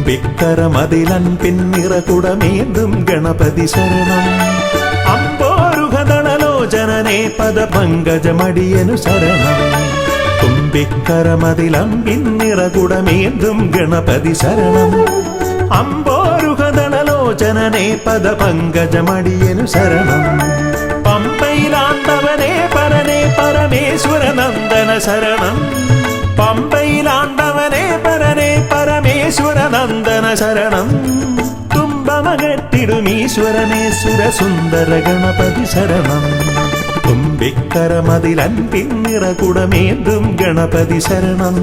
തുമ്പിക്കരമതിലൻപിൻ നിറകുടമേന്തും ഗണപതി ശരണം. അമ്പോരുഹദളലോചനനേ പദപങ്കജമടിയനു ശരണം. തുമ്പിക്കരമതിലൻപിൻ നിറകുടമേന്തും ഗണപതി ശരണം. അമ്പോരുഹദളലോചനനേ പദപങ്കജമടിയനു ശരണം. പമ്പയിലാണ്ടവനേ പരനേ പരമേശ്വരനന്ദന ശരണം. പമ്പയിലാണ്ടവനേ പരനേ പരമേശ്വരനന്ദന ശരണം. തുമ്പമകട്ടിടുമീശ്വരനേ സുരസുന്ദര ഗണപതി ശരണം. തുമ്പിക്കരമതിലൻപിൻ നിറകുടമേന്തും ഗണപതി ശരണം.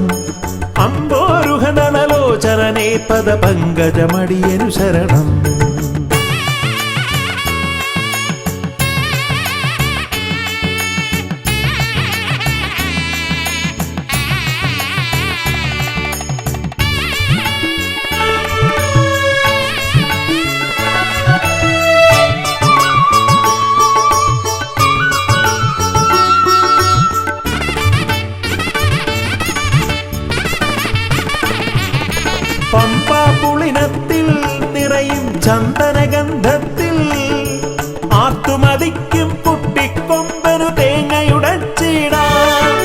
അമ്പോരുഹദളലോചനനേ പദപങ്കജമടിയനു ശരണം. പമ്പാപുളിനത്തിൽ നിറയും ചന്ദനഗന്ധത്തിൽ ആത്തുമതിക്കും കുട്ടിക്കൊമ്പനു തേങ്ങയുടച്ചിടാം.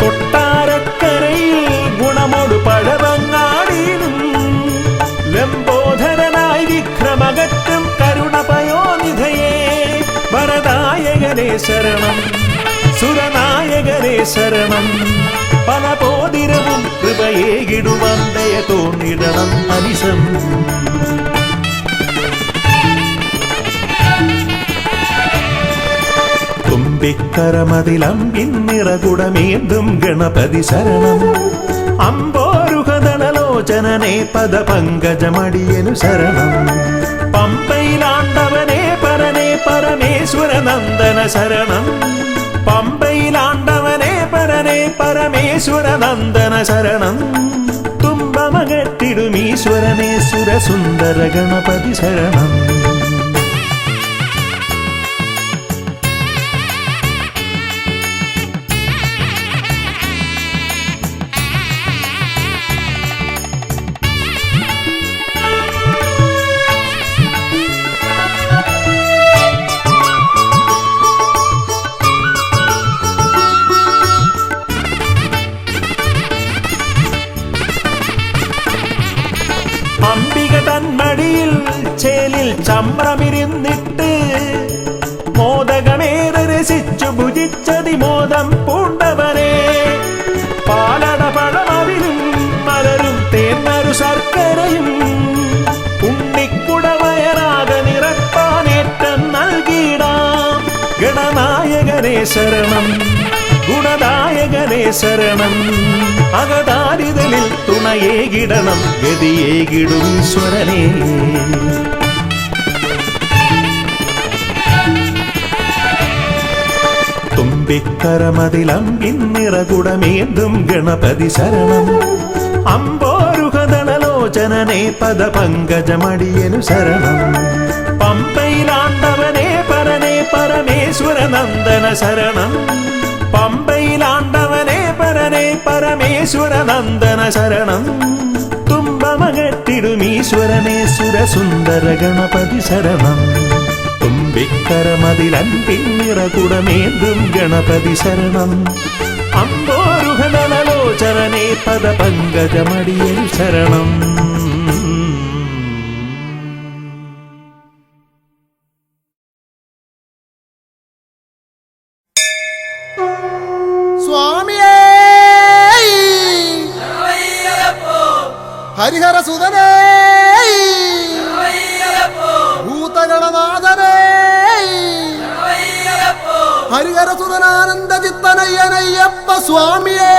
കൊട്ടാരക്കരയിൽ ഗുണമോട് പഴവങ്ങാടിയിലും ലംബോധരനായി വിക്രമകറ്റും കരുണപയോനിധയേ വരദായകനേ ശരണം. സുരനായകനേ ശരണം. പല പോതിരവും കൃപയേകിടുവന്തയ തോന്നിടണം അനിശം. തുമ്പിക്കരമതിലൻപിൻ നിറകുടമേന്തും ഗണപതി ശരണം. അമ്പോരുഹദളലോചനനേ പദപങ്കജമടിയനു ശരണം. പമ്പയിലാണ്ടവനേ പരനേ പരമേശ്വരനന്ദന ശരണം. പമ്പയിലാണ്ടവനേ പരനേ പരമേശ്വരനന്ദന ശരണം. തുമ്പമകട്ടിടുമീശ്വരനേ സുരസുന്ദര ഗണപതി ശരണം. അംബിക തന്മടിയിൽ ചേലിൽ ചമ്രമിരുന്നിട്ട് മോദകമേറെ രസിച്ചു ഭുജിച്ചതിമോദം പൂണ്ടവനെ. പാലട പഴമവിലും മലരും തേന്മരു ശർക്കരയും ഉണ്ണിക്കുടവയറാക നിറപ്പാനേറ്റം നൽകിയിടാം. ഗണനായകനേ ശരണം. ഗുണദായകനേ ശരണം. അകതാരിതലിൽ തുണയേകിടണം ഗതിയേകിടും ഈശ്വരനേ. തുമ്പിക്കരമതിലൻപിൻ നിറകുടമേന്തും ഗണപതി ശരണം. അമ്പോരുഹദളലോചനനേ പദപങ്കജമടിയനു ശരണം. പമ്പയിലാണ്ടവനേ പരനേ പരമേശ്വരനന്ദന ശരണം. പമ്പയിലാണ്ടവനേ പരനേ പരമേശ്വരനന്ദന ശരണം. തുമ്പമകട്ടിടുമീശ്വരനേ സുരസുന്ദര ഗണപതി ശരണം. തുമ്പിക്കരമതിലൻപിൻ നിറകുടമേന്തും ഗണപതി ശരണം. അമ്പോരുഹദളലോചനനേ പദപങ്കജമടിയനു ശരണം. സ്വാമിയേ ഹരിഹര സുതനേ ഭൂതഗണനാഥനേ ഹരിഹര സുതനാനന്ദ ചിത്തനയ്യനയ്യപ്പ സ്വാമിയേ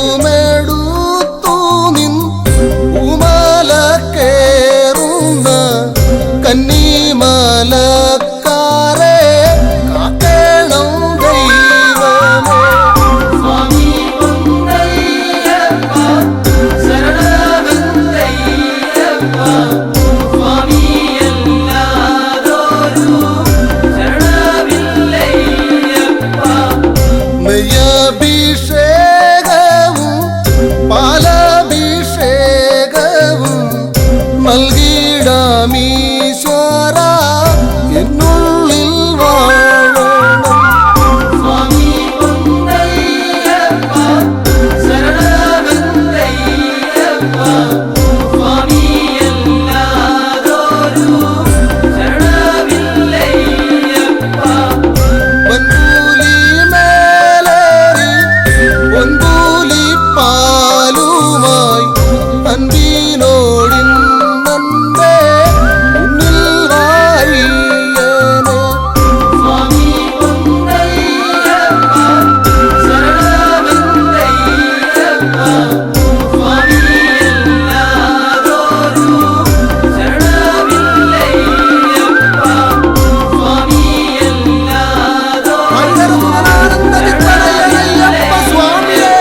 രൂപമെടുത്തു നിൻ ഉമലക്കേറുന്ന കന്നിമലക്കാരെ കാക്കണം ദൈവമേ. സ്വാമി പൊന്നയ്യപ്പ ശരണമന്തയ്യപ്പ സ്വാമിയല്ലാതൊരു ശരണമില്ലയ്യപ്പ. നെയ്യഭിഷേകവും പാലഭിഷേകവും നൽകിടാമീശ്വര എന്നുള്ളിൽ വാഴണം. സ്വാമി പൊന്നയ്യപ്പ ശരണമന്തയ്യപ്പ സ്വാമിയല്ലാതൊരു ശരണമില്ലയ്യപ്പ. പൊൻകൂലി മേലേറി പൊൻകൂലി പാലുമായി അൻപിനോടിന്നന്റെ മുന്നിൽ വാഴിയനെ. സ്വാമി പൊന്നയ്യപ്പ ശരണമന്തയ്യപ്പ സ്വാമിയല്ലാതൊരു ശരണമില്ലയ്യപ്പ സ്വാമിയല്ലാതൊരു ഹരിഹരസുതനാനന്ദചിത്തനയ്യനയ്യപ്പ സ്വാമിയേ.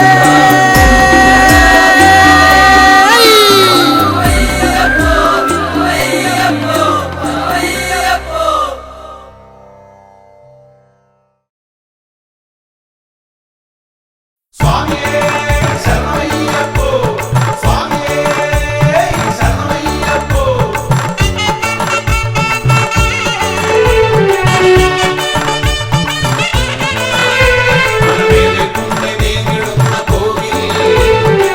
സ്വാമിയേ ശരണമയ്യപ്പോ സ്വാമിയേ ശരണമയ്യപ്പോ. മലമേലെ കുന്ന് നീങ്ങിടുന്ന കോവിൽ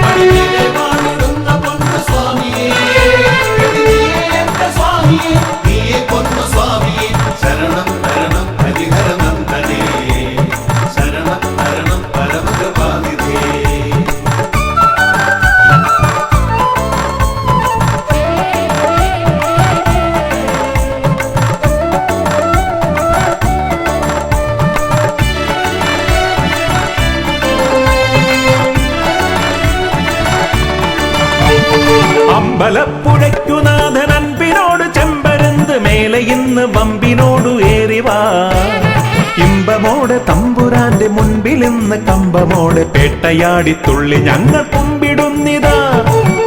മടിമേലെ വാണിടുന്ന പൊന്നു സ്വാമിയേ. നീയേ എന്റെ സ്വാമിയേ നീയേ പൊന്നു സ്വാമിയേ. ശരണം തരണം ഹരിഹരനന്ദനേ ശരണം തരണം പരമകൃപാനിധേ. അമ്പലപ്പുഴയ്ക്കുനാഥൻ അൻപിനോട് ചെമ്പരന്ത് മേലെ ഇന്ന് വമ്പിനോടു ഏറിവാ. ഇമ്പമോടെ തമ്പുരാന്റെ മുൻപിൽ ഇന്ന് കമ്പമോടെ പേട്ടയാടി തുള്ളി ഞങ്ങൾ കുമ്പിടുന്നിതാ.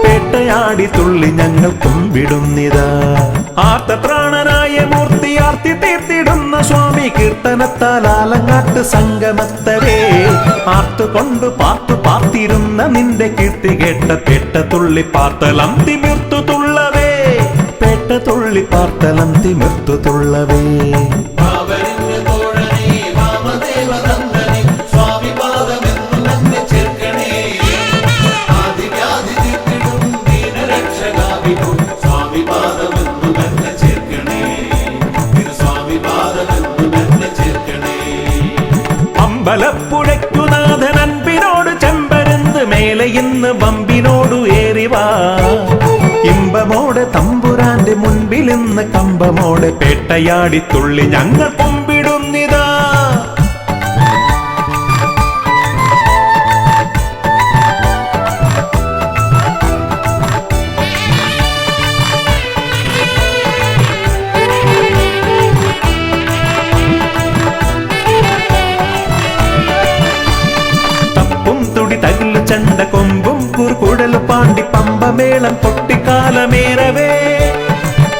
പേട്ടയാടി തുള്ളി ഞങ്ങൾ കുമ്പിടുന്നിതാ. ആർത്തത്രാണനായ മൂർത്തി ആർത്തി തീർത്തിടുന്ന സ്വാമി കീർത്തനത്താൽ ആലങ്ങാട്ട് സംഗമത്തവേ. ആർത്തുകൊണ്ട് പാർത്തു പാർത്തിരുന്ന നിന്റെ കീർത്തി കേട്ട പേട്ട തുള്ളി പാർത്തലം തിമിർത്തു തുള്ളവേ. പേട്ട തുള്ളി പാർത്തലം തിമിർത്തു തുള്ളവേ. പാവനന്റെ തോഴനേ വാമദേവനന്ദനേ സ്വാമി പാദമെന്നു തന്നെ ചേർക്കണേ. ആദിവ്യാധി തീർത്തിടും ദീനരക്ഷകാവിധു സ്വാമി പാദമെന്നു തന്നെ ചേർക്കണേ. സ്വാമി പാദമെന്നു തന്നെ ചേർക്കണേ. അമ്പലപ്പുഴയ്ക്കുനാഥൻ അൻപിനോട് ചെമ്പരന്ത് മേലെ ഇന്ന് വമ്പിനോടു ഏറിവാ. ഇമ്പമോടെ തമ്പുരാന്റെ മുൻപിൽ ഇന്ന് കമ്പമോടെ പേട്ടയാടി തുള്ളി ഞങ്ങൾ കുമ്പിടുന്നിതാ. തപ്പും തുടി തകിലു ചണ്ട കൊമ്പും കുറുകുഴലു പാണ്ടി പമ്പമേളം പൊട്ടിക്കാലമേറവേ.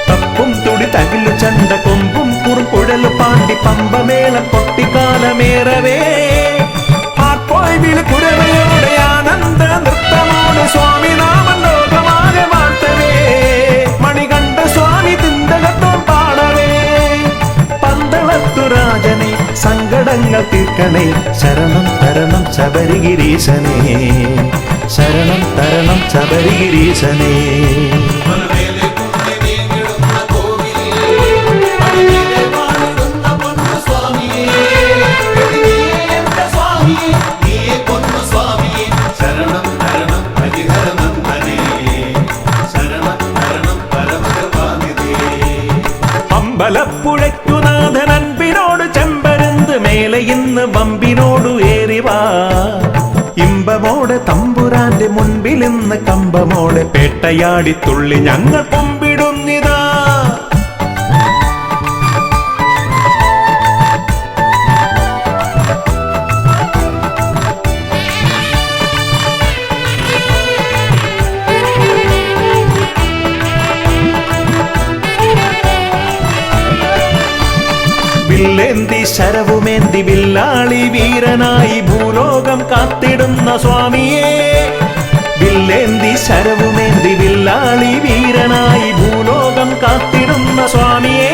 തപ്പും തുടി തകിലു ചണ്ട കൊമ്പും കുറുകുഴലു പാണ്ടി പമ്പമേളം പൊട്ടിക്കാലമേറവേ. ആർപ്പോയ് വിളി കുരവയോടെ ആനന്ദ നൃത്തമോടെ സ്വാമി നാമം ലോകമാകെ വാഴ്ത്തവേ. മണികണ്ഠ സ്വാമി തിന്തകത്തോം പാടവേ. പന്തളത്തു രാജനെ സങ്കടങ്ങൾ തീർക്കണേ. ശരണം തരണം ശബരിഗിരീശനേ. ശരണം തരണം ശബരിഗിരീശനേ. മലമേലെ കുന്ന് നീങ്ങിടുന്ന കോവിൽ മടിമേലെ വാണിടുന്ന പൊന്നു സ്വാമിയേ. നീയേ എന്റെ സ്വാമിയേ നീയേ പൊന്നു സ്വാമിയേ. ശരണം തരണം ഹരിഹരനന്ദനേ ശരണം തരണം പരമകൃപാനിധേ. അമ്പലപ്പുഴയ്ക്കുനാഥൻ അൻപിനോട് ചെമ്പരന്ത് മേലെ ഇന്ന് വമ്പിനോടു ഏറിവാ. ഇമ്പമോടെ തമ്പ തമ്പുരാന്റെ മുൻപിൽ ഇന്ന് കമ്പമോടെ പേട്ടയാടി തുള്ളി ഞങ്ങൾ കുമ്പിടുന്നിതാ. വില്ലേന്തി ശരവുമേന്തി വില്ലാളി വീരനായി ഭൂലോകം കാത്തിടുന്ന സ്വാമിയേ. വില്ലേന്തി ശരവുമേന്തി വില്ലാളി വീരനായി ഭൂലോകം കാത്തിടുന്ന സ്വാമിയേ.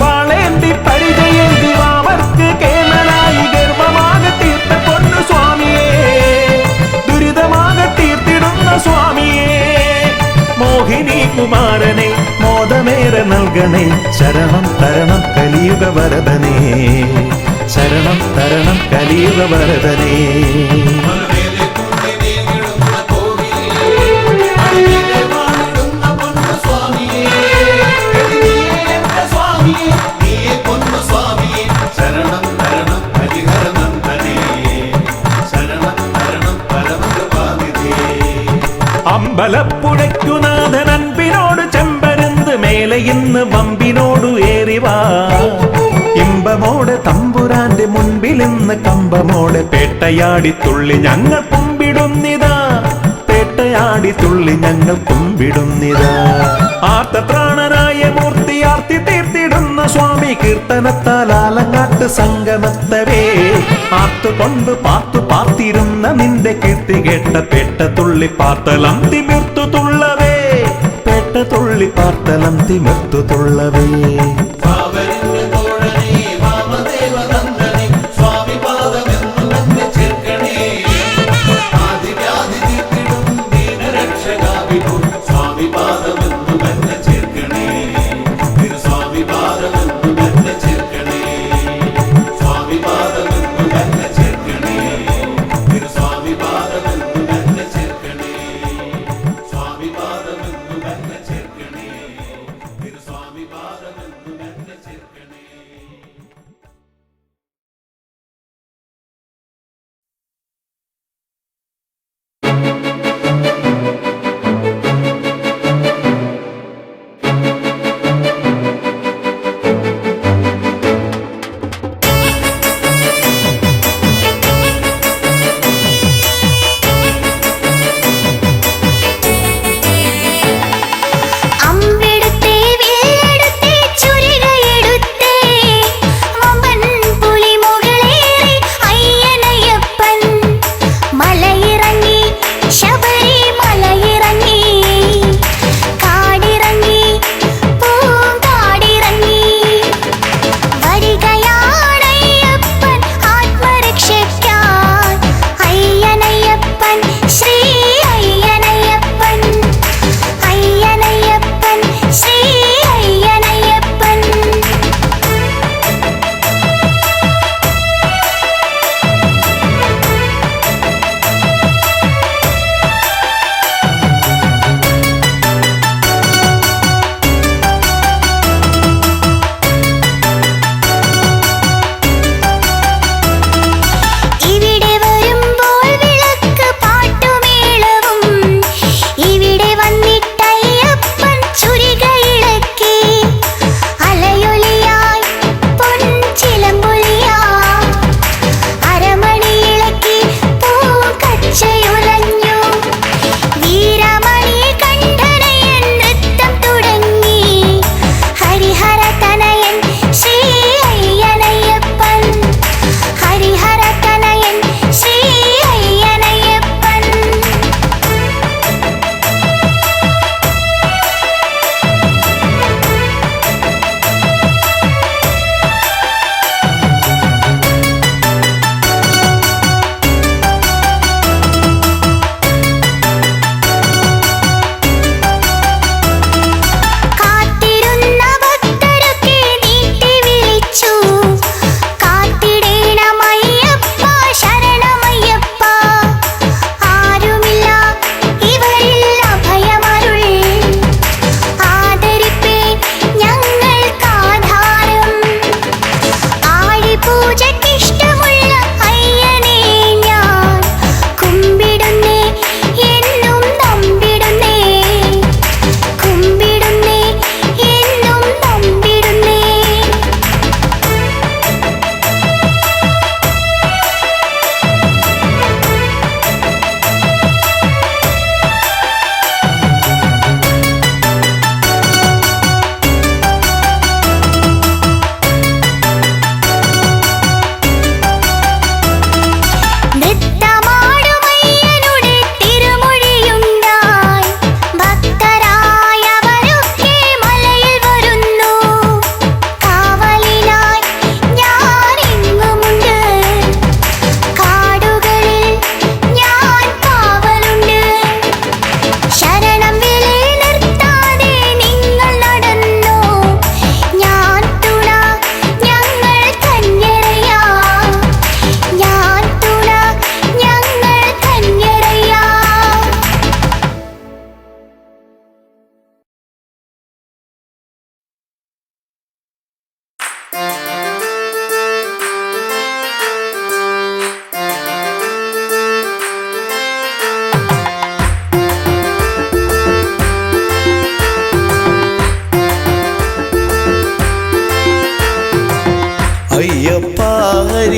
വാളേന്തി പരിചയേന്തി അവർക്ക് കേമനായി ഗർഭമാക തീർത്ത പൊന്നു സ്വാമിയേ. ദുരിതമാക തീർത്തിടുന്ന സ്വാമിയേ. മോഹിനി കുമാരനെ മോദമേറെ നൽകണേ. ശരണം തരണം കലിയുഗ വരദനേ. ശരണം തരണം കലിയുഗ വരദനേ. മലമേലെ കുന്നിൽ നീങ്ങിടുന്ന കോവിലിൽ അടിമീതെ വാണിടുന്ന പൊന്നു സ്വാമിയേ. നീയേ എന്റെ സ്വാമിയേ, നീയേ പൊന്നു സ്വാമിയേ. ശരണം തരണം ഹരിഹര നന്ദനേ. ശരണം തരണം പരമകൃപാനിധേ. അമ്പലപ്പുഴയ്ക്കുനാഥൻ അൻപിനോട് ചെമ്പരുന്ത് മേലെ ഇന്ന് വമ്പിനോടു ഏറിവാ. ഇമ്പമോടെ തമ്പുരാന്റെ മുൻപിൽ ഇന്ന് കമ്പമോടെ പേട്ടയാടി തുള്ളി ഞങ്ങൾ കുമ്പിടുന്നിതാ. പേട്ടയാടി തുള്ളി ഞങ്ങൾ കുമ്പിടുന്നിതാ. ആർത്തത്രാണനായ മൂർത്തി ആർത്തി തീർത്തിടുന്ന സ്വാമി കീർത്തനത്താൽ ആലങ്ങാട്ട് സംഗമത്തവേ. ആർത്തുകൊണ്ട് പാർത്തു പാർത്തിരുന്ന നിന്റെ കീർത്തി കേട്ട പേട്ട തുള്ളി പാർത്തലം തിമിർത്തു തുള്ളവേ. പേട്ട തുള്ളി പാർത്തലം തിമിർത്തു തുള്ളവേ. പാവനിന്റെ തോഴനേ വാമദേവ നന്ദനേ. സ്വാമി പാദമെന്നും എന്നെ ചേർക്കണേ. ആദിവ്യാധി തീർത്തിടും ദീനരക്ഷകാ വിഭോ. സ്വാമി പാദമെന്നും എന്നെ ചേർക്കണേ. തിരുസ്വാമി പാദമെന്നും എന്നെ ചേർക്കണേ. സ്വാമി പാദമെന്നും എന്നെ ചേർക്കണേ. തിരുസ്വാമി പാദമെന്നും എന്നെ ചേർക്കണേ. സ്വാമി പാദമെന്നും എന്നെ ചേർക്കണേ. തിരുസ്വാമി പാദമെന്നും എന്നെ ചേർക്കണേ.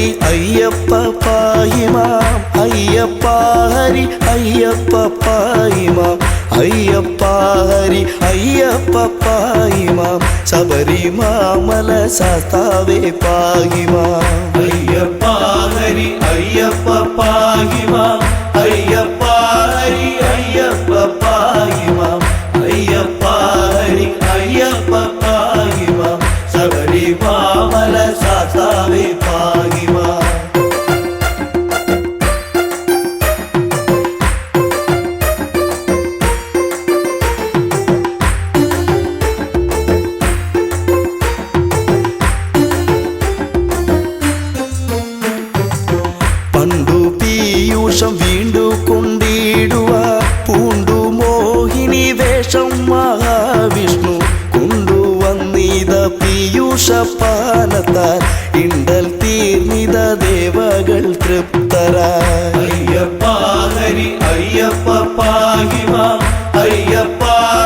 ഹരി അയ്യപ്പ പായിമാം അയ്യപ്പ ഹരി അയ്യപ്പ പായിമാം അയ്യപ്പ ഹരി അയ്യപ്പ പായിമാം ശബരിമാമല ശാസ്താവേ പായിമാം അയ്യപ്പ ഹരി അയ്യപ്പ പാഹിമാം അയ്യപ്പ ഹരി അയ്യപ്പ പാഹിമാം അയ്യപ്പ ഹരി അയ്യപ്പ പാഹിമാം ശബരിമാമല ശാസ്താവേ പാഹിമാം പണ്ടു പീയൂഷം വീണ്ടു കൊണ്ടിടുക പൂണ്ടു മോഹിനി വേഷം മഹാവിഷ്ണു കൊണ്ടുവന്നിത പീയൂഷ പാനത്താൽ ഇണ്ടൽ തീർന്നിത ദേവകൾ തൃപ്തരായി അയ്യപ്പ ഹരി അയ്യപ്പ പാഹിമാം അയ്യപ്പ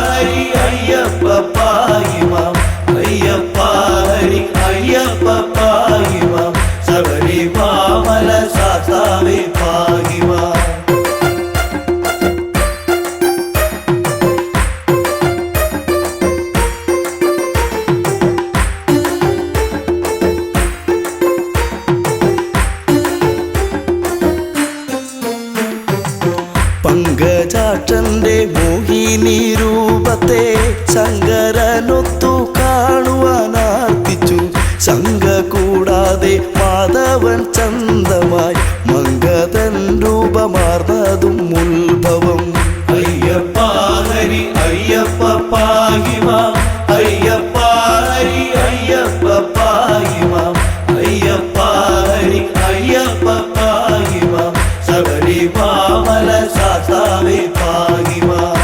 ഹരി അയ്യപ്പ പാഹിമാം അയ്യപ്പ ഹരി അയ്യപ്പ പാഹിമാം ശബരിമാമല ശാസ്താവേ പാഹിമാം പങ്കജാക്ഷന്റെ മോഹിനി രൂപത്തെ ശങ്കരനൊത്തു കാണുവാനാർത്തിച്ചു ശങ്ക കൂടാതെ മാധവൻ ചന്തമായി മംഗതൻ രൂപമാർന്നതും ഉത്ഭവം അയ്യപ്പ ഹരി അയ്യപ്പ പാഹിമാം അയ്യപ്പ ഹരി അയ്യപ്പ പാഹിമാം അയ്യപ്പ ഹരി അയ്യപ്പ പാഹിമാം ശബരിമാമല ശാസ്താവേ പാഹിമാം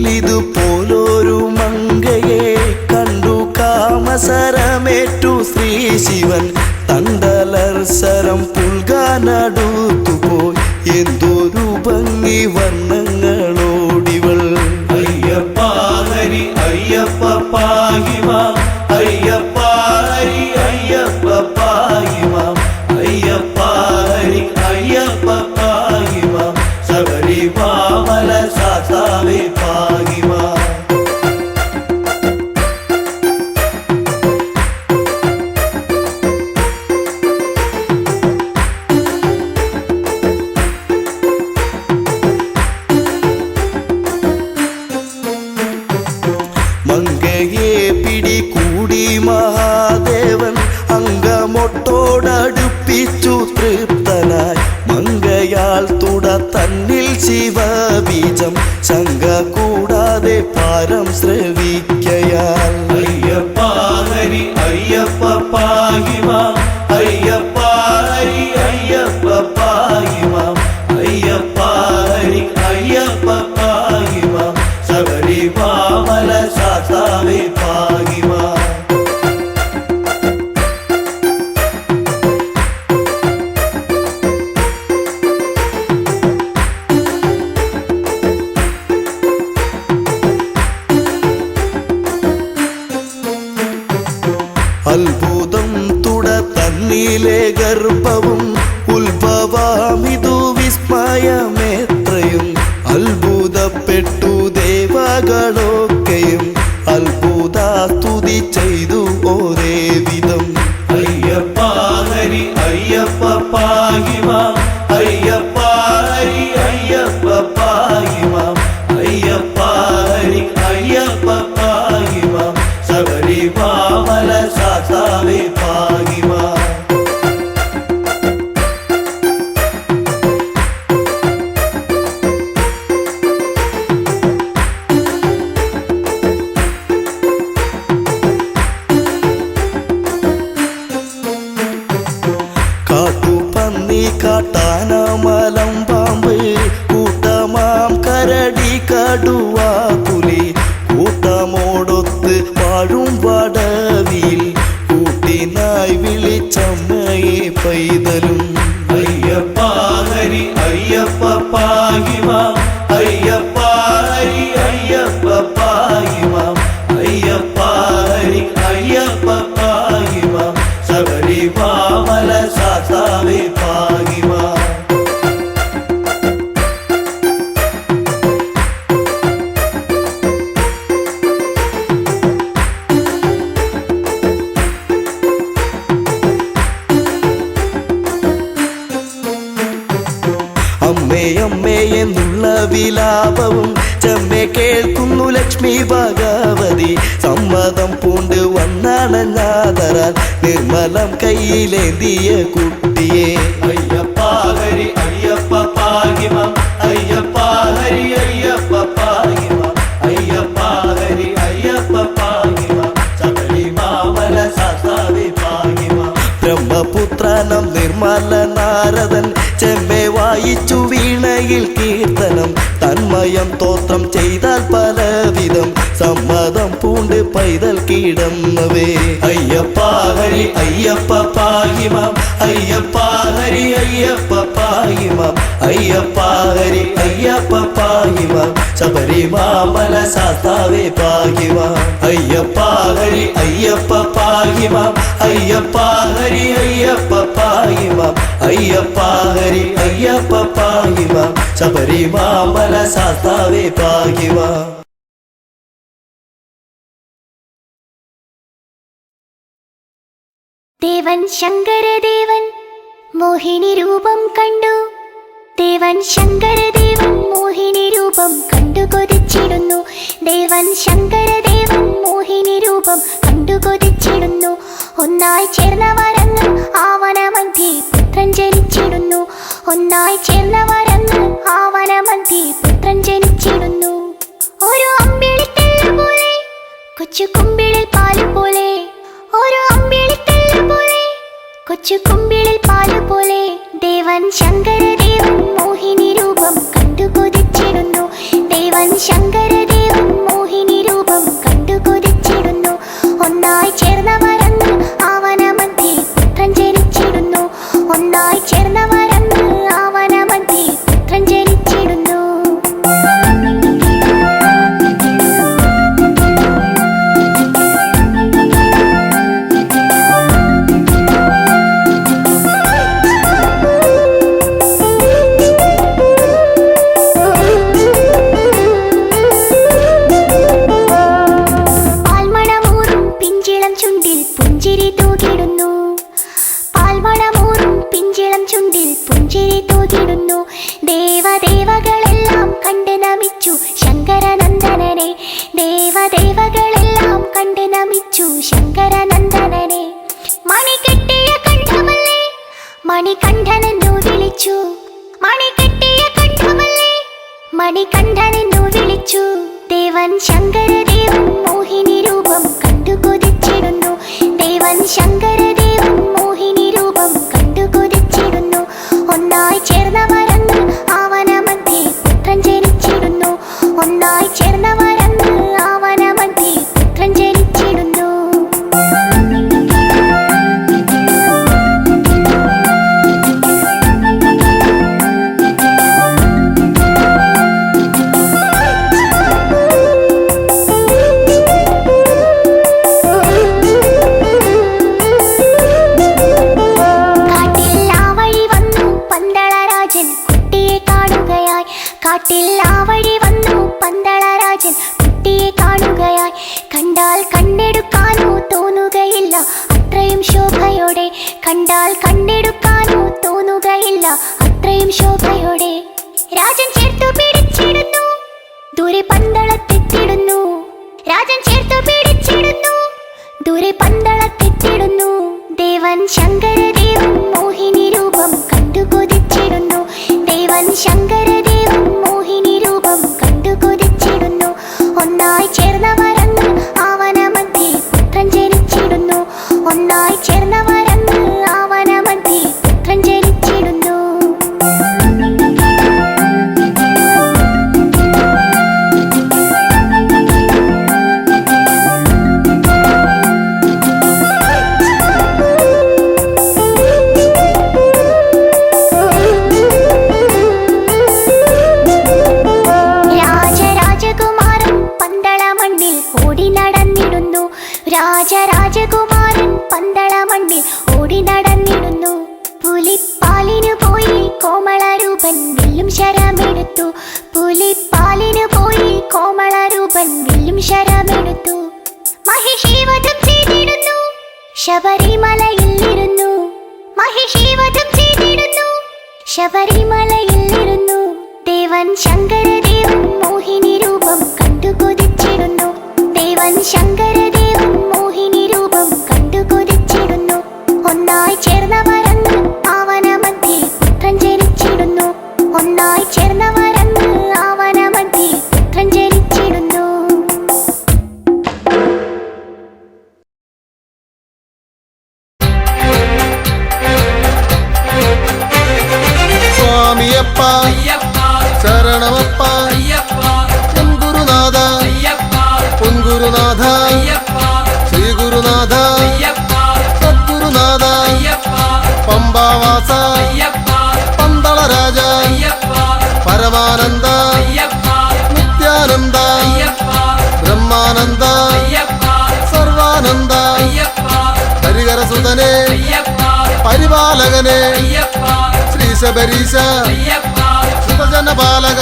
കണ്ടിട്ടില്ലിതുപോലൊരു മങ്കയെ കണ്ടു കാമസരമേറ്റു ശ്രീ ശിവൻ തണ്ടലർസരം പുൽകാനടുത്തുപോയി എന്തൊരു ഭംഗി വർണ്ണങ്ങളോടിവൾ അയ്യപ്പ ഹരി അയ്യപ്പ പാഹിമാം അയ്യപ്പ ഹരി അയ്യപ്പ പാഹിമാം അയ്യപ്പ ഹരി അയ്യപ്പ പാഹിമാം ശബരിമാമല ശാസ്താവേ പാഹിമാം മങ്കയെ പിടികൂടി മഹാദേവൻ അങ്കമൊട്ടോടടുപ്പിച്ചു തൃപ്തനായി മങ്കയാൽ തുട തന്നിൽ ശിവബീജം ശങ്ക കൂടാതെ പാരം ശ്രവിക്കയാൽ അയ്യപ്പ ഹരി അയ്യപ്പ പാഹിമാം അയ്യപ്പ ഹരി അയ്യപ്പ പാഹിമാം അയ്യപ്പ ഹരി അയ്യപ്പ പാഹിമാം ശബരിമാമല ശാസ്താവേ പാഹിമാം അത്ഭുതം തുട തന്നിലെ ഗർഭവും ഉത്ഭവമിതു വിസ്മയമേത്രയും അത്ഭുതപ്പെട്ടു ദേവകളൊക്കെയും അത്ഭുതാസ്തുതി ചെയ്തു ഒരേ വിധം അയ്യപ്പ ഹരി അയ്യപ്പ പാഹിമാം അയ്യപ്പ ഹരി അയ്യപ്പ പാഹിമാം അയ്യപ്പ ഹരി അയ്യപ്പ പാഹിമാം ശബരിമാമല ശാസ്താവേ പാഹിമാം അമ്മേ എന്നുള്ള വിലാപവും ചെമ്മെ കേൾക്കുന്നു ലക്ഷ്മി ഭഗവതി. സമ്മതം പൂണ്ട് വന്നണഞ്ഞാതരാൽ നിർമ്മലം കയ്യിലേന്തിയ കുട്ടിയെ. അയ്യപ്പ ഹരി അയ്യപ്പ പാഹിമം അയ്യപ്പ ഹരി അയ്യപ്പ പാഹിമം അയ്യപ്പ ഹരി അയ്യപ്പ പാഹിമം ശബരിമാമല ശാസ്താവേ പാഹിമം. ബ്രഹ്മപുത്രനം നിർമ്മല നാരദൻ ചെമ്മെ വായിച്ചു വീണയിൽ കീർത്തനം. തന്മയം തോത്രം ചെയ്താൽ പലവിധം സമ്മതം പൂണ്ട് പൈതൽ കീടന്നവേ. അയ്യപ്പ ഹരി അയ്യപ്പ പാഹിമം അയ്യപ്പ ഹരി അയ്യപ്പ പാഹിമം അയ്യപ്പ ഹരി അയ്യപ്പ പാഹിമം ശബരിമാമല ശാസ്താവേ പാഹിമം. അയ്യപ്പ ഹരി അയ്യപ്പ പാഹിമം അയ്യപ്പ ഹരി അയ്യപ്പ പാഹിമം അയ്യപ്പ ഹരി അയ്യപ്പ പാഹിമം ശബരിമാമല ശാസ്താവേ പാഹിമം. ദേവൻ ശങ്കരദേവൻ മോഹിനി രൂപം കണ്ടു. ദേവൻ ശങ്കരദേവൻ മോഹിനി രൂപം കണ്ടു കൊതിച്ചിടുന്നു. ദേവൻ ശങ്കരദേവൻ മോഹിനി രൂപം കണ്ടു കൊതിച്ചിടുന്നു. ഒന്നായി ചേർന്നവരങ്ങ് ആവനമധ്യേ പുത്രൻ ജനിച്ചിടുന്നു. ഒന്നായി ചേർന്നവരങ്ങ് ആവനമധ്യേ പുത്രൻ ജനിച്ചിടുന്നു. ഒരു അമ്പിളിക്കല്ല് പോലെ കൊച്ചു കുമ്പിളിൽ പാല് പോലെ. ഒരു അമ്പിളിക്കല്ല് പോലെ കൊച്ചു കുമ്പിളിൽ പാല് പോലെ. ദേവൻ ശങ്കരദേവൻ മോഹിനി രൂപം കണ്ടു കൊതിച്ചിടുന്നു. ദേവൻ ശങ്കരദേവൻ മോഹിനി രൂപം കണ്ടു കൊതിച്ചിടുന്നു. ഒന്നായി ചേർന്നവരങ്ങ് ആവനമധ്യേ പുത്രൻ ജനിച്ചിടുന്നു. ഒന്നായി ചേർന്നവരങ്ങ് ആവനമധ്യേ പുത്രൻ ജനിച്ചിടുന്നു. പാൽമണമൂറും പിഞ്ചിളം ചുണ്ടിൽ പുഞ്ചിരി തൂകിടുന്നു. പാൽമണമൂറും പിഞ്ചിളം ചുണ്ടിൽ പുഞ്ചിരി തൂകിടുന്നു. ദേവദേവകളെല്ലാം കണ്ട് നമിച്ചു ശങ്കരനന്ദനനെ. ദേവദേവകളെല്ലാം കണ്ട് നമിച്ചു ശങ്കരനന്ദനനെ. മണികെട്ടിയ കണ്ഠമല്ലേ മണികണ്ഠനെന്നു വിളിച്ചു. മണികെട്ടിയ കണ്ഠമല്ലേ മണികണ്ഠനെന്നു വിളിച്ചു. ദേവൻ ശങ്കരദേവൻ മോഹിനി രൂപം കണ്ടു കൊതിച്ചിടുന്നു. ദേവൻ ശങ്കരദേവൻ മോഹിനി രൂപം കണ്ടു കൊതിച്ചിടുന്നു. ഒന്നായി ചേർന്നവരങ്ങ് ആവനമധ്യേ പുത്രൻ ജനിച്ചിടുന്നു. ഒന്നായി ചേർന്നവരങ്ങ് ആവനമധ്യേ പുത്രൻ ജനിച്ചിടുന്നു. കാട്ടിൽ ആ വഴി വന്നു പന്തളരാജൻ കുട്ടിയെ കാണുകയായി. കണ്ടാൽ കണ്ണെടുക്കാനോ തോന്നുകയില്ല അത്രയും ശോഭയോടെ. കണ്ടാൽ കണ്ണെടുക്കാനോ തോന്നുകയില്ല അത്രയും ശോഭയോടെ. രാജൻ ചേർത്തു പിടിച്ചിടുന്നു ദൂരെ പന്തളത്തെത്തിടുന്നു. രാജൻ ചേർത്തു പിടിച്ചിടുന്നു ദൂരെ പന്തളത്തെത്തിടുന്നു. ദേവൻ ശങ്കരദേവൻ മോഹിനി രൂപം കണ്ടു കൊതിച്ചിടുന്നു. ദേവൻ ശങ്കരദേവൻ മോഹിനി രൂപം കണ്ടു കൊതിച്ചിടുന്നു. ഒന്നായി ചേർന്നവരങ്ങ് ആവനമധ്യേ പുത്രൻ ജനിച്ചിടുന്നു. ഒന്നായി ചേർന്നവരങ്ങ് ആവനമധ്യേ പുത്രൻ ജനിച്ചിടുന്നു. രാജരാജകുമാരൻ പന്തള മണ്ണിൽ ഓടി നടന്നിടുന്നു. പുലിപ്പാലിനു പോയി കോമളരൂപൻ വില്ലും ശരമെടുത്തു. പുലിപ്പാലിനു പോയി കോമളരൂപൻ വില്ലും ശരമെടുത്തു. മഹിഷീവധം ചെയ്തിടുന്നു ശബരിമലയിലിരുന്നു. മഹിഷീവധം ചെയ്തിടുന്നു ശബരിമലയിലിരുന്നു. ദേവൻ ശങ്കരദേവൻ മോഹിനി രൂപം കണ്ടു കൊതിച്ചിടുന്നു. ദേവൻ ശങ്കരദേവൻ മോഹിനി രൂപം കണ്ടു കൊതിച്ചിടുന്നു. ഒന്നായി ചേർന്നവരന്ന് ആവനമധ്യേ പുത്രൻ ജനിച്ചിടുന്നു. ഒന്നായി ചേർന്നവരന്ന് ആവനമധ്യേ പുത്രൻ ജനിച്ചിടുന്നു. സ്വാമിയപ്പ ശരണമപ്പ പൊൻഗുരുനാഥ പൊൻഗുരുനാഥ ശ്രീ ഗുരുനാഥ സദ്ഗുരുനാഥ പമ്പാവാസ പന്തളരാജ പരമാനന്ദ നിത്യാനന്ദ ബ്രഹ്മാനന്ദ സർവാനന്ദ ഹരിഹരസുതനെ പരിപാലകനെ ശ്രീ ശബരീശ സുതജനപാലക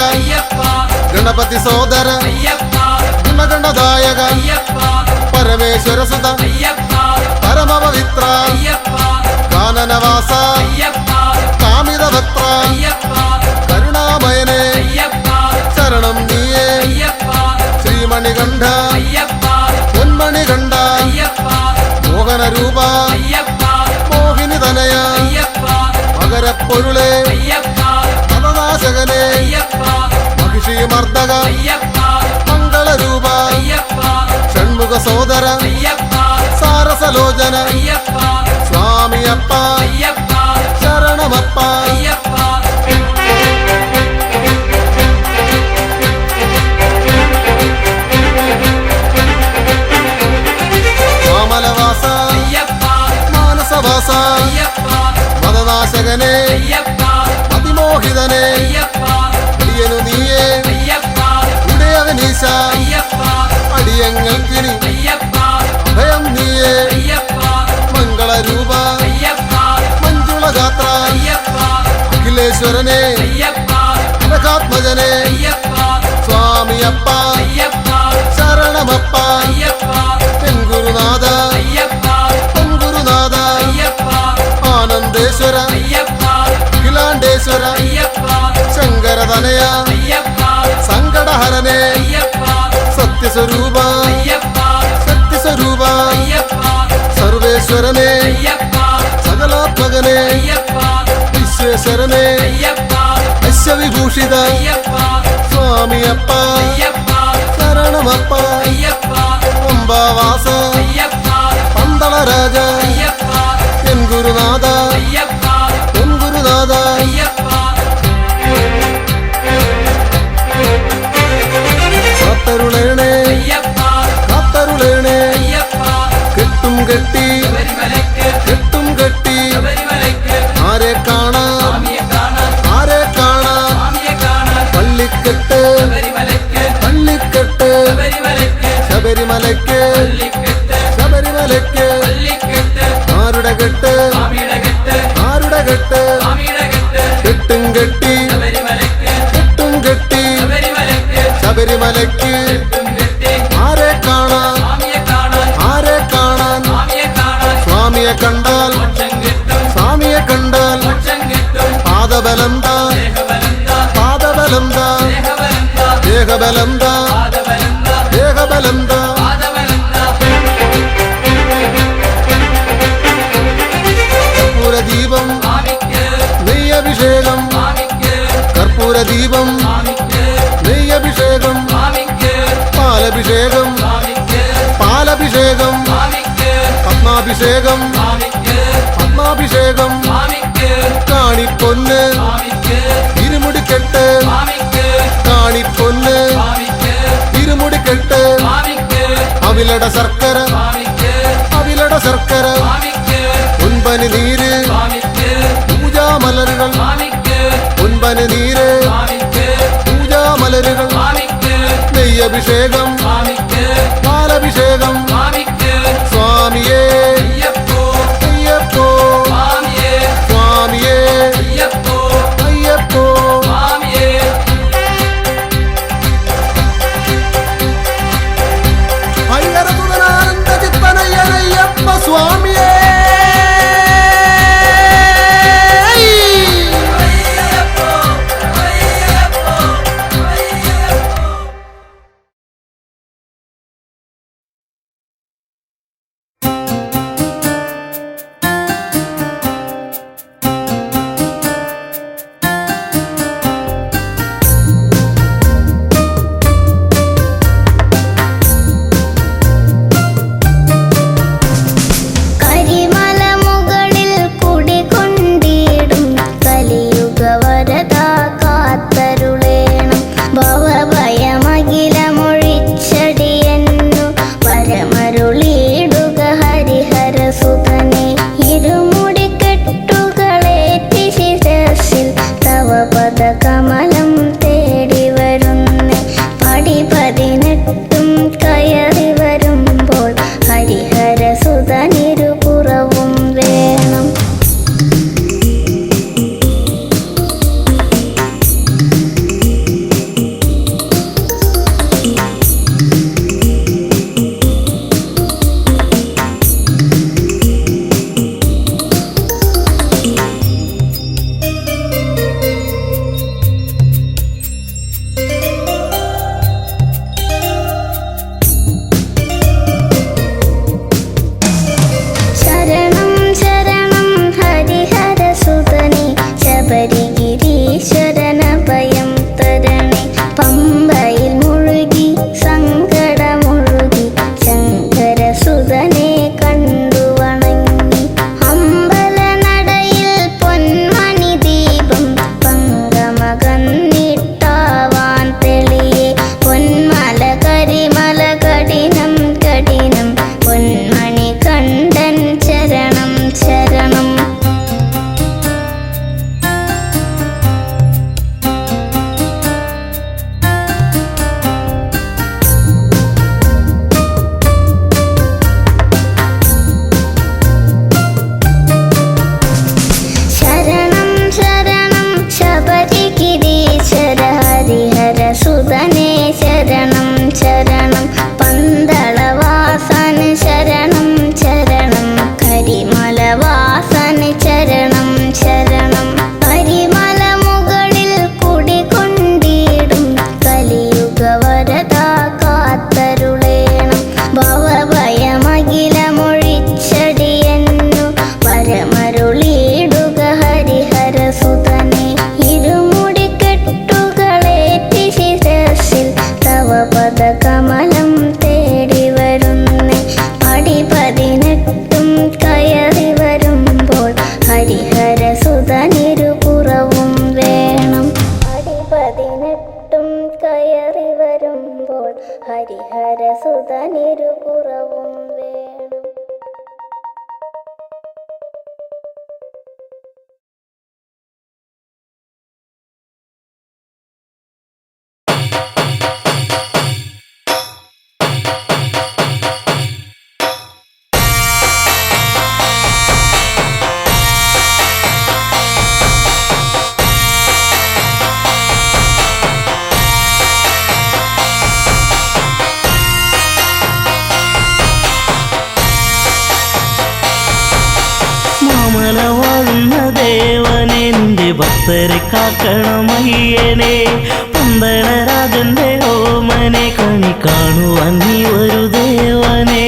ഗണപതി സോദര ഗുണഗണദായക പരമേശ്വര സുത പരമപവിത്ര കാനനവാസ കാമിതഭക്ത കരുണാമയനെ ശരണം നീയേ ശ്രീമണികണ്ഠ പൊന്മണികണ്ഠ മോഹനരൂപ മോഹിനി തനയ മകരപ്പൊരുളെ പദനാശകനെ മഹിഷീമർദ്ദക മംഗളരൂപ ഷൺമുഖ സോദര സാരസലോചന സ്വാമിയപ്പ ശരണമപ്പ മാമലവാസ മാനസവാസ മദനാശകനെ അതിമോഹിതനെ അടിയനു നീയേ ഉടയവനീശ അടിയങ്ങൾക്കിനി അഭയം നീയേ മംഗളരൂപ മഞ്ജുളഗാത്ര അഖിലേശ്വരനെ അനഘാത്മജനെ സ്വാമിയപ്പ ശരണമപ്പ പെൺഗുരുനാഥ പൊൻഗുരുനാഥ ആനന്ദേശ്വര അഖിലാണ്ടേശ്വര ശങ്കരതനയ സങ്കടഹരനെ സത്യസ്വരൂപ സത്യസ്വരൂപ സർവേശ്വരനെ സകലാത്മകനെ വിശ്വേശ്വരനെ അശ്വവിഭൂഷിത സ്വാമിയപ്പ ശരണമപ്പ പമ്പാവാസ പന്തളരാജ എൻ ഗുരുനാഥ എൻ ഗുരുനാഥ കാത്തരുളേണേ കാത്തരുളേണേ കെട്ടും കെട്ടി കെട്ടും കെട്ടി ആരെ കാണാം ആരെ കാണാം പള്ളിക്കെട്ട് പള്ളിക്കെട്ട് ശബരിമലയ്ക്ക് ശബരിമലയ്ക്ക് ആരുടെ കെട്ട് ആരുടെ കെട്ട് കെട്ടും കെട്ടി കെട്ടും കെട്ടി ശബരിമലയ്ക്ക് ആരെ കാണാൻ ആരെ കാണാൻ സ്വാമിയെ കണ്ടാൽ സ്വാമിയെ കണ്ടാൽ പാദബലം താ പാദബലം താ ദേഹബലം താ ദേഹബലം താ കർപ്പൂരദീപം നെയ്യഭിഷേകം കർപ്പൂരദീപം നെയ്യഭിഷേകം പാലഭിഷേകം പാലഭിഷേകം പത്മാഭിഷേകം പത്മാഭിഷേകം കാണിപ്പൊന്ന് ഇരുമുടിക്കെട്ട് കാണിപ്പൊന്ന് ഇരുമുടിക്കെട്ട് അവിലട ശർക്കര അവിലട ശർക്കര ഉൻപനി നീര് പൂജാമലരുകൾ ഉൻപനി നീര് പൂജാമലരുകൾ നെയ്യഭിഷേകം പാലഭിഷേകം സ്വാമിയേ അയ്യപ്പോ സ്വാമിയേ അയ്യപ്പോ ഹരിഹരസുതനാനന്ദ ചിത്തനയ്യനയ്യപ്പ സ്വാമിയേ അയ്യപ്പോ കമലം തേടി വരുന്നേ പടി 18 കയറി വരുമ്പോൾ ഹരിഹര സുതനിരുപുറവും വേണം. ശരണം ശരണം ഹരിഹര സുതനേ ശബരിഗിരീശ്വരനഭയം തരണേ. പമ്പയിൽ മുഴുകി സങ്കടമുഴുകി ശങ്കര സുതനെ കണ്ടു വണങ്ങി. അമ്പലനടയിൽ പൊന്മണി ദീപം പങ്കമകന്നിട്ടാവാൻ തെളിയെ പൊന്മല കരിമല കഠിനം കഠിനം പൊന്മണി കണ്ടൻ ശരണം ശരണം. ശരണം ശരണം ശബരിഗിരീശ്വര ഹരിഹര സുതനേ ശരണം ശരണം. പന്തളവാസന ശരണം ശരണം കരിമലവാസന ശരണം ശരണം. കരിമല മുകളിൽ കുടികൊണ്ടിടും കലിയുഗ വരദാ കാത്തരുളേണം. ഭവഭയമഖിലമൊഴിച്ചടിയെന്നു പരമരുളിയിടുക ഹരിഹര സുതനേ. ഇരുമുടിക്കെട്ടുകളേറ്റി ശിരസിൽ തവ പദകമലം തേടി വരുന്നേ പടി 18 കയറി വരുമ്പോൾ ഹരിഹര സുതനിരുപുറവും വേണം. പടി 18 കയറി വരുമ്പോൾ ഹരിഹര സുതനിരുപുറവും വേണം. മാമല വാഴുന്ന ദേവനെന്റെ ഭക്തരെ കാക്കണമയ്യനെ. പന്തളരാജന്റെ ഓമനെ കണി കാണുവാൻ നീ ഒരു ദേവനെ.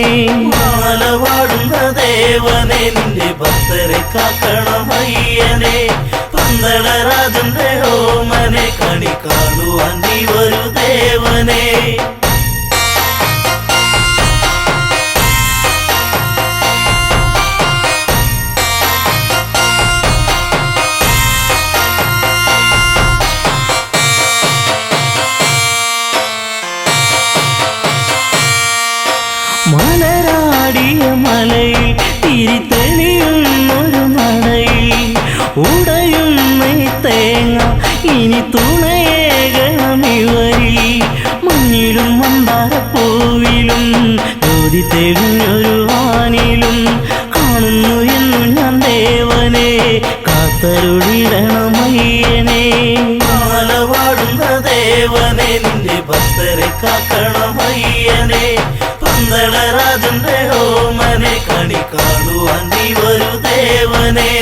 മാമല വാഴുന്ന ദേവനെ നിന്റെ ഭക്തരെ കാക്കണമയ്യനെ. പന്തളരാജന്റെ ഓമനെ കണി കാണുവാൻ നീ ഒരു ദേവനെ. മലരാടിയ മലയിൽ തിരിതെളിയുന്നൊരു നടയിൽ ഉടയുന്ന തേങ്ങ ഇനി തുണയേകണമിവരിൽ. മഞ്ഞിലും മന്ദാരപ്പൂവിലും ജ്യോതി തെളിഞ്ഞൊരു വാനിലും കാണുന്നു എന്നു ഞാൻ ദേവനെ കാത്തരുളിടണമയ്യനെ. മാല വാഴുന്ന ദേവനെ നിന്റെ ഭക്തരെ കാക്കണമയ്യനെ. പന്തളരാജന്റെ ഓമനെ കണി കാണുവാൻ നീ ഒരു ദേവനെ.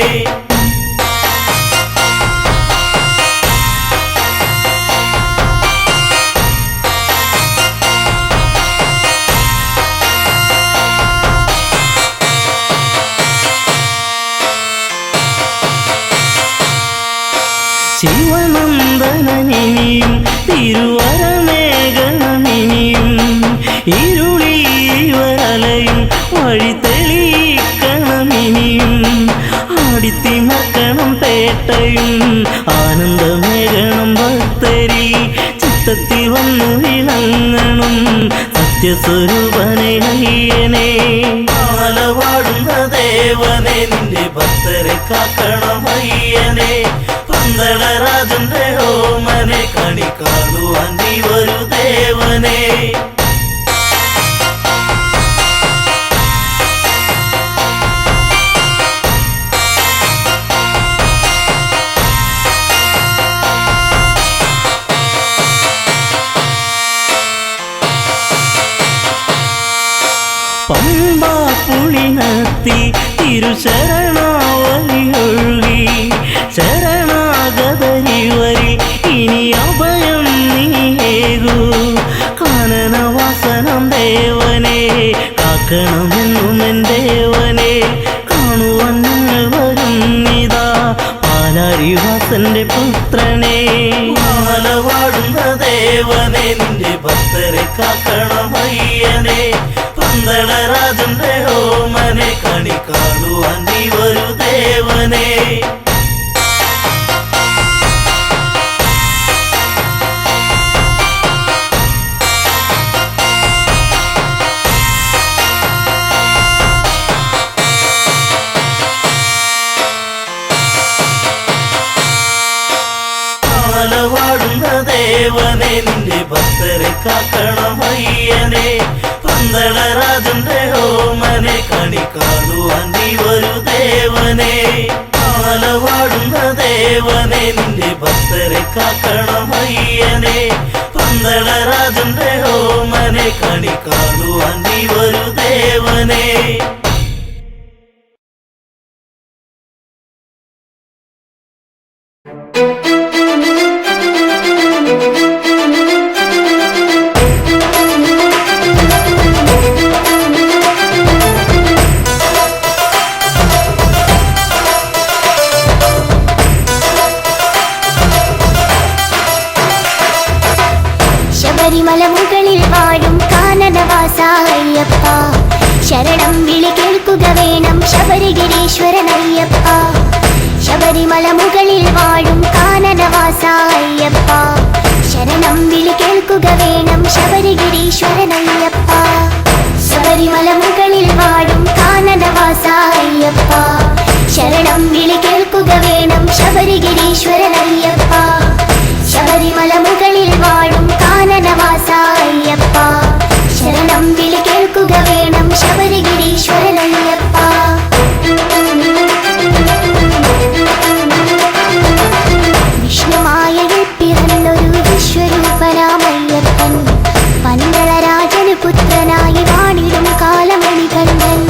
ശിവനന്ദനിനിയും തിരുവരമേഘനമിനിയും ഇരുളിവരലയും വഴി തെളിയിക്കണമിനിയും. ആടിത്തിമക്കണം പേട്ടയും ആനന്ദമേകണം ഭക്തരി ചിത്തത്തിൽ വന്നു വിളങ്ങണം സത്യസ്വരൂപനെ അയ്യനെ. മാല വാഴുന്ന ദേവനെ നിന്റെ ഭക്തരെ കാക്കണമയ്യനെ. പന്തളരാജന്റെ കാണുവാൻ നീ വരൂ ദേവനേ. പമ്പാ പുളിനത്തി തിരുശരണാവലിയൊഴുകി ശരണാഗതരി വരി ഇനി അഭയം നീയേകൂ. കാനനവാസനം ദേവനെ കാക്കണമെന്നും എൻ ദേവനെ കാണുവാൻ ഞങ്ങൾ വരുന്നിതാ പാലാരിവാസന്റെ പുത്രനെ. മാലവാടുന്ന ദേവനെ നിന്റെ ഭക്തരെ കാക്കണം അയ്യനെ. പന്തളരാജന്റെ ഓമനെ കണി കാണുവാൻ നീ വരൂ ദേവനെ. മാലവാടുന്ന ദേവനെ നിന്റെ ഭക്തരെ കാക്കണം അയ്യനെ. പന്തളരാജന്റെ ഓമനെ കണി കാണുവാൻ നീ വരൂ ദേവനെ. മാലവാടുന്ന ദേവനെ നിന്റെ ഭക്തരെ കാക്കണം അയ്യനെ. പന്തളരാജന്റെ ഓമനെ കണി കാണുവാൻ നീ വരൂ ദേവനെ. ശബരിമല മുകളിൽ വാഴും കാനനവാസ അയ്യപ്പ ശരണം വിളി കേൾക്കുക വേണം ശബരിഗിരീശ്വരനയ്യപ്പ. ശബരിമല മുകളിൽ വാഴും കാനനവാസ അയ്യപ്പ ശരണം വിളി കേൾക്കുക വേണം ശബരിഗിരീശ്വരനയ്യപ്പ. ശബരിമല മുകളിൽ വാഴും കാനനവാസ അയ്യപ്പ ശരണം വിളി കേൾക്കുക വേണം ശബരിഗിരീശ്വരനയ്യപ്പ. ശബരിമല മുകളിൽ വാഴും കാനനവാസ അയ്യപ്പ ശരണം വിളി കേൾക്കുക വേണം ശബരിഗിരീശ്വരനയ്യപ്പ. വിഷ്ണുമായയിൽ പിറന്നൊരു വിശ്വരൂപനാമയ്യപ്പൻ പന്തളരാജന് പുത്രനായി വാണിടും കാലമണികണ്ഠൻ.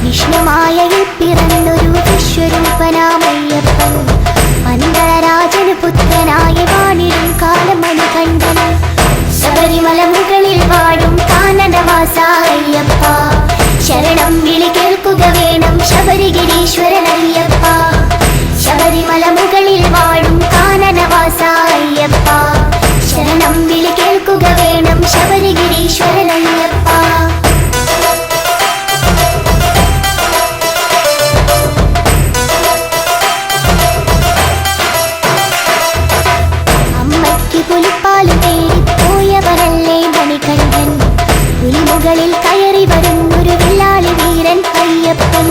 വിഷ്ണുമായയിൽ പിറന്നൊരു വിശ്വരൂപനാമയ്യപ്പൻ പന്തളരാജന് പുത്രനായി വാണിടും കാലമണികണ്ഠൻ. ശബരിമല മുകളിൽ വാഴും കാനനവാസ അയ്യപ്പ ശരണം വിളി കേൾക്കുക വേണം ശബരിഗിരീശ്വരനയ്യപ്പ. ശബരിമല മുകളിൽ വാഴും കാനനവാസ അയ്യപ്പ ശരണം വിളി കേൾക്കുക വേണം ശബരിഗിരീശ്വരനയ്യപ്പ. അമ്മയ്ക്ക് പുലിപ്പാല് തേടി പോയവരല്ലേ മണികണ്ഠൻ. പുലിമുകളിൽ കയറി വരുന്നൊരു വില്ലാളി വീരൻ അയ്യപ്പൻ.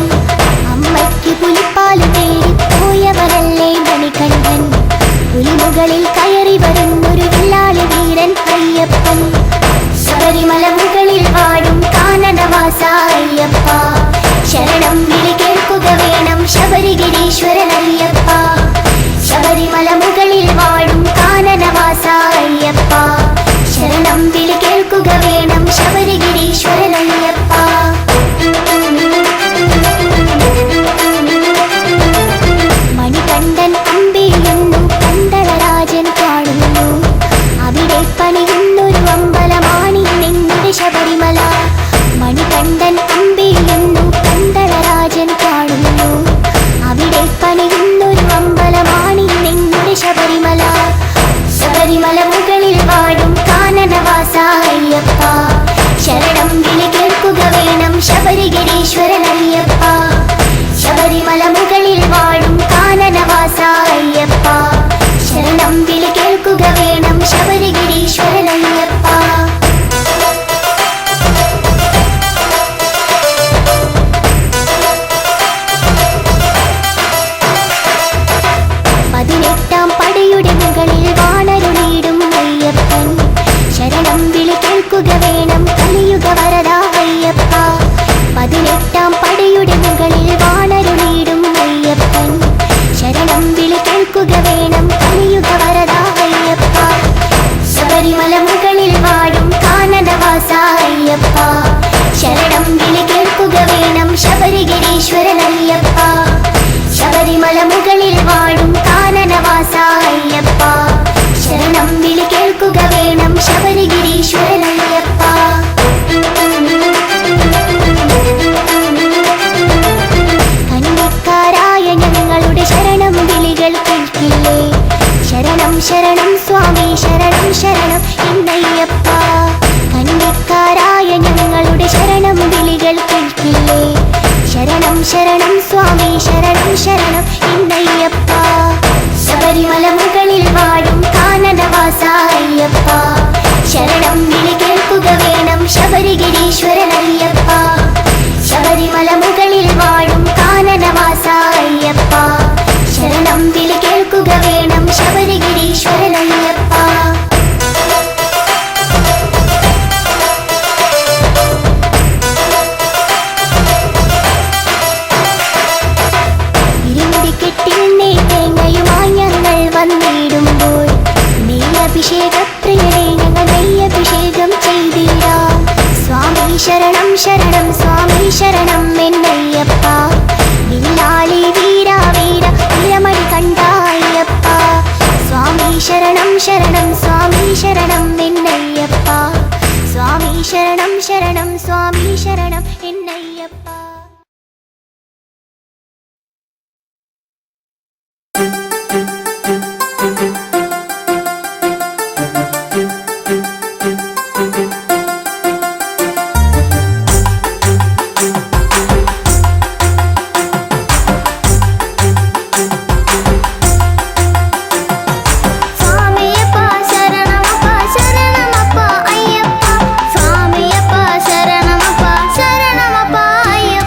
അമ്മയ്ക്ക് പുലിപ്പാല് തേടി പോയവരല്ലേ മണികണ്ഠൻ. പുലിമുകളിൽ കയറി വരുന്നൊരു വില്ലാളി വീരൻ അയ്യപ്പൻ. ശബരിമല മുകളിൽ വാഴും കാനനവാസ അയ്യപ്പ ശരണം വിളി കേൾക്കുക വേണം ശബരിഗിരീശ്വരനയ്യപ്പ. ശബരിമല മുകളിൽ വാഴും കാനനവാസ അയ്യപ്പ ശരണം വിളി കേൾക്കുക വേണം ശബരിഗിരീശ്വരനയ്യപ്പ. മണികണ്ഠൻ അമ്പെയ്യുന്നു പന്തളരാജൻ കാണുന്നു. അവിടെ പണിയുന്നൊരു അമ്പലമാണി നിങ്ങളുടെ ശബരിമല. മണികണ്ഠൻ അമ്പെയ്യുന്നു പന്തളരാജൻ കാണുന്നു. അവിടെ പണിയുന്നൊരു അമ്പലമാണി നിങ്ങളുടെ ശബരിമല. ശബരിമല മുകളിൽ വാഴും കാനനവാസ അയ്യപ്പ ശരണം വിളി കേൾക്കുക വേണം ശബരിഗിരീശ്വരനയ്യപ്പ. ശബരിമല മുകളിൽ വാഴും കാനനവാസ അയ്യപ്പ ശരണം വിളി കേൾക്കുക വേണം ശബരിഗിരീശ്വരനയ്യപ്പ. പതിനെട്ടാം പടയുടെ മുകളിൽ വാണരുളിയിടും അയ്യപ്പ സ്വാമി ശരണം ശരണം എന്നയ്യപ്പ. കന്നിക്കാരായ ഞങ്ങളുടെ ശരണം വിളികൾ കേൾക്കില്ലേ? ശരണം ശരണം സ്വാമി ശരണം ശരണം എന്നയ്യപ്പ. ശബരിമല മുകളിൽ വാഴും കാനനവാസ അയ്യപ്പ. ശരണം വിളി കേൾക്കുക വേണം ശബരിഗിരീശ്വരനയ്യപ്പ. ശബരിമല മുകളിൽ വാഴും കാനനവാസ അയ്യപ്പ. ശരണം വിളി കേൾക്കുക വേണം ശബരിഗിരീശ്വരനയ്യപ്പ. ഇരുമുടിക്കെട്ടിൽ നെയ്തേങ്ങയുമായി ഞങ്ങൾ വന്നിടുമ്പോൾ നെയ്യഭിഷേകപ്രിയരെ ഞങ്ങൾ നെയ്യഭിഷേകം ചെയ്തിടാം. സ്വാമി ശരണം ശരണം സ്വാമി ശരണം എന്നയ്യപ്പ. വില്ലാളി വീര വീര വീരമണി കണ്ട അയ്യപ്പ. സ്വാമി ശരണം ശരണം സ്വാമി ശരണം എന്നയ്യപ്പ. സ്വാമി ശരണം ശരണം സ്വാമി ശരണം എന്നയ്യപ്പ. സ്വാമിയപ്പ ശരണമപ്പ ശരണമപ്പ അയ്യപ്പ. സ്വാമിയപ്പ ശരണമപ്പ ശരണമപ്പ അയ്യപ്പ.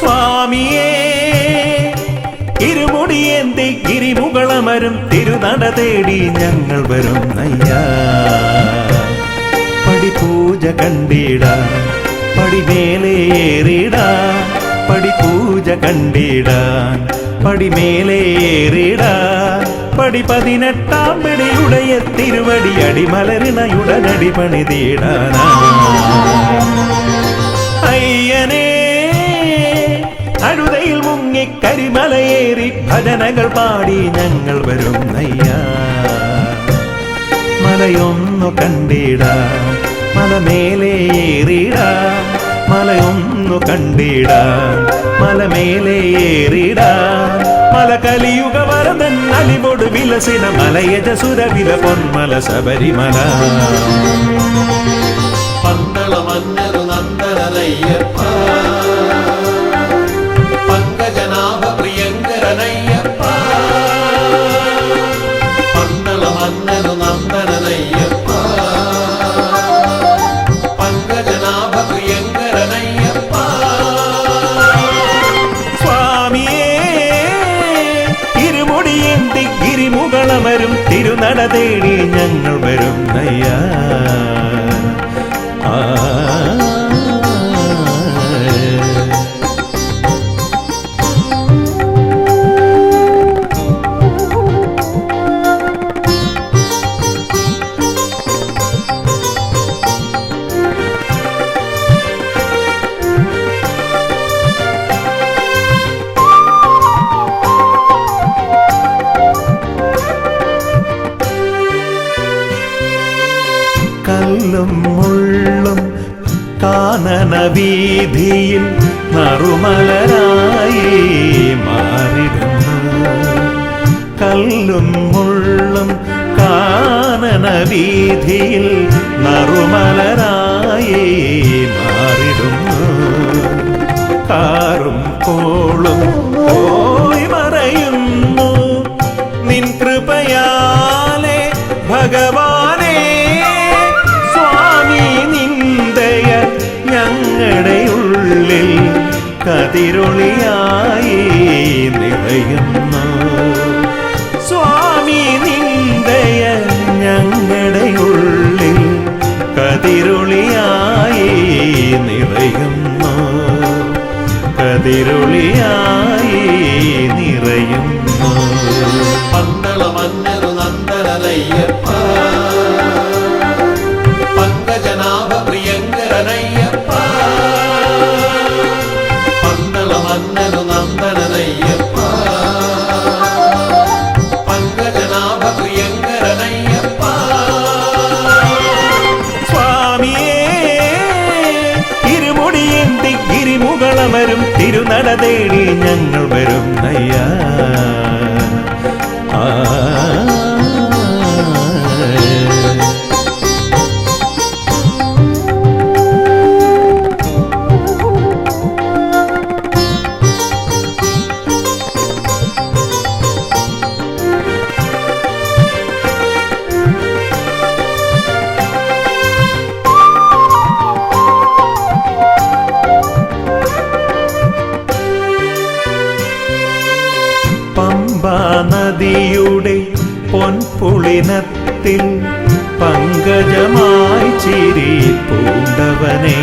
സ്വാമിയേ ഇരുമുടിയേന്തി ഗിരിമുകളമരും തിരുനട തേടി ഞങ്ങൾ വരുന്നയ്യാ പടിപൂജ കണ്ടിടാ പടിമേലേറിടാ പടിപൂജ കണ്ടിടാൻ പടിമേലേറിടാ പടി 18 പടിയുടയ തിരുവടി അടിമലരിണയുടനടി പണിതീടാനാ അയ്യനേ അഴുതയിൽ മുങ്ങി കരിമലയേറി ഭജനകൾ പാടി ഞങ്ങൾ വരുന്നയ്യാ മലയൊന്നു കണ്ടിടാ മലമേലേറിടാ മലയൊന്നു കണ്ടിടാ മലമേലേറിടാ മല കലിയുഗ വരദൻ അലിവോട് വിലസിന മലയജസുര വില പൊന്മല ശബരിമല പന്തള മന്നരു നന്ദനയ്യപ്പ പങ്കജനാഭ പ്രിയങ്കരനയ്യപ്പ പന്തള മന്നരു നന്ദനയ്യപ്പ പങ്കജനാഭ പ്രിയങ്കരനയ്യപ്പ സ്വാമിയേ ഇരുമുടിയേന്തി ഗിരിമുകളമരും തിരുനട തേടി ഞങ്ങൾ വരുന്നയ്യാ കല്ലും മുള്ളും കാനന വീതിയിൽ നറുമലരായി മാറിടുന്നു കല്ലും മുള്ളും കാനന വീതിയിൽ നറുമലരായി മാറിടുന്നു കാറും കോളും പോയി മറയുന്നു നിൻ കൃപയാലെ ഭഗവാനേ ഞങ്ങളുടെ ഉള്ളിൽ കതിരൊളിയായി നിറയുന്നു സ്വാമി നിന്ദയ ഞങ്ങളുടെ ഉള്ളിൽ കതിരൊളിയായി നിറയുന്നു കതിരൊളിയായി നിറയുന്നു പന്തള മന്നരു നന്ദനയ്യപ്പ പങ്കജനാഭ പ്രിയങ്കരനയ്യപ്പ പന്തള മന്നരു നന്ദനയ്യപ്പ പങ്കജനാഭ പ്രിയങ്കരനയ്യപ്പ സ്വാമിയേ ഇരുമുടിയേന്തി ഗിരിമുകളമരും തിരുനട തേടി ഞങ്ങൾ വരുന്നയ്യാ പമ്പാ നദിയുടെ പൊൻപുളിനത്തിൽ പങ്കജമായി ചിരി പൂണ്ടവനേ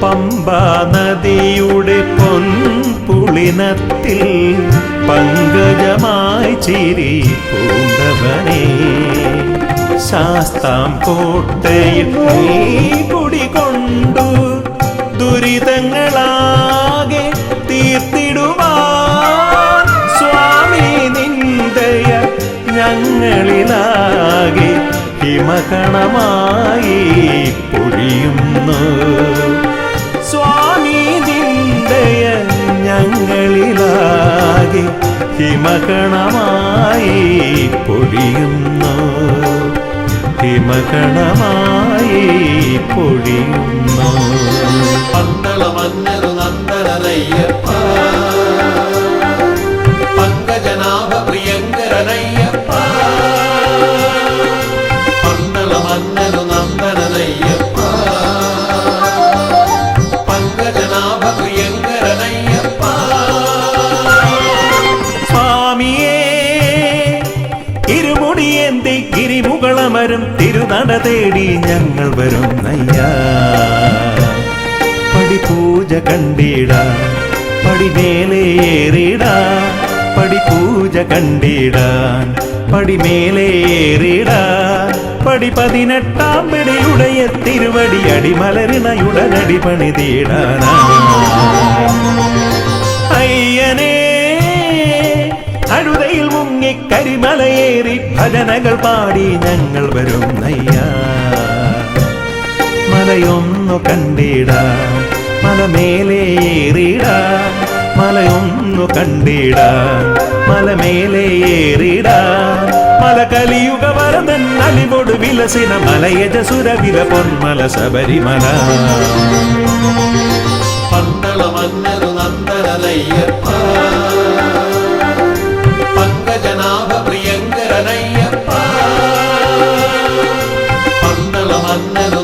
പമ്പാ നദിയുടെ പൊൻപുളിനത്തിൽ പങ്കജമായി ചിരി പൂണ്ടവനേ ശാസ്താം കോട്ടയിൽ നീ കുടികൊണ്ടു ദുരിതങ്ങളാകെ തീർത്തിടുവാൻ സ്വാമി നിന്ദയ ഞങ്ങളിലാകെ ഹിമകണമായി പൊഴിയുന്നു സ്വാമി നിന്ദയ ഞങ്ങളിലാകെ ഹിമകണമായി പൊഴിയുന്നു ഹിമകണമായി പൊഴിയുന്നു പന്തള മന്നരു നന്ദനയ്യപ്പ പങ്കജനാഭ പ്രിയങ്കരനയ്യപ്പ പന്തള മന്നരു നന്ദനയ്യപ്പ പങ്കജനാഭ പ്രിയങ്കര തേടി ഞങ്ങൾ വരുന്നയ്യ പടിപൂജ കണ്ടിടാൻ പടിമേലേറിടാൻ പടിപൂജ കണ്ടിടാൻ പടിമേലേറിടാൻ പടി 18 പടിയുടയ തിരുവടി അടിമലരിണയുടനടി പണിതീടാനാ അയ്യനേ അഴുതയിൽ മുങ്ങി കരിമലയേറി ഭജനകൾ പാടി ഞങ്ങൾ വരുന്നയ്യ മലയൊന്നു കണ്ടിടാൻ മലമേലേറിടാൻ മലയൊന്നു കണ്ടിടാൻ മലമേലേറിടാൻ മല കലിയുഗ വരദൻ അലിവോട് വിലസിന മലയജസുരവില പൊന്മല ശബരിമല പന്തള മന്നരു നന്ദനയ്യപ്പ പങ്കജനാഭ പ്രിയങ്കരനയ്യപ്പ പന്തള മന്നരു